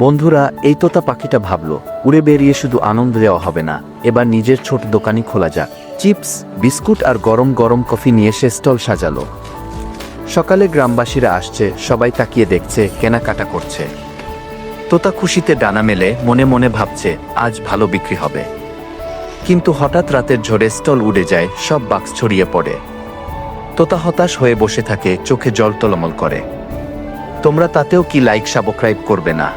বন্ধুরা, এই তোতা পাখিটা ভাবলো উড়ে বেরিয়ে শুধু আনন্দ দেওয়া হবে না, এবার নিজের ছোট দোকানই খোলা যাক। চিপস, বিস্কুট আর গরম গরম কফি নিয়ে সে স্টল সাজালো। সকালে গ্রামবাসীরা আসছে, সবাই তাকিয়ে দেখছে, কেনাকাটা করছে। তোতা খুশিতে ডানা মেলে মনে মনে ভাবছে আজ ভালো বিক্রি হবে। কিন্তু হঠাৎ রাতের ঝড়ে স্টল উড়ে যায়, সব বাক্স ছড়িয়ে পড়ে। তোতা হতাশ হয়ে বসে থাকে, চোখে জল টলমল করে। তোমরা তাতেও কি লাইক সাবস্ক্রাইব করবে না?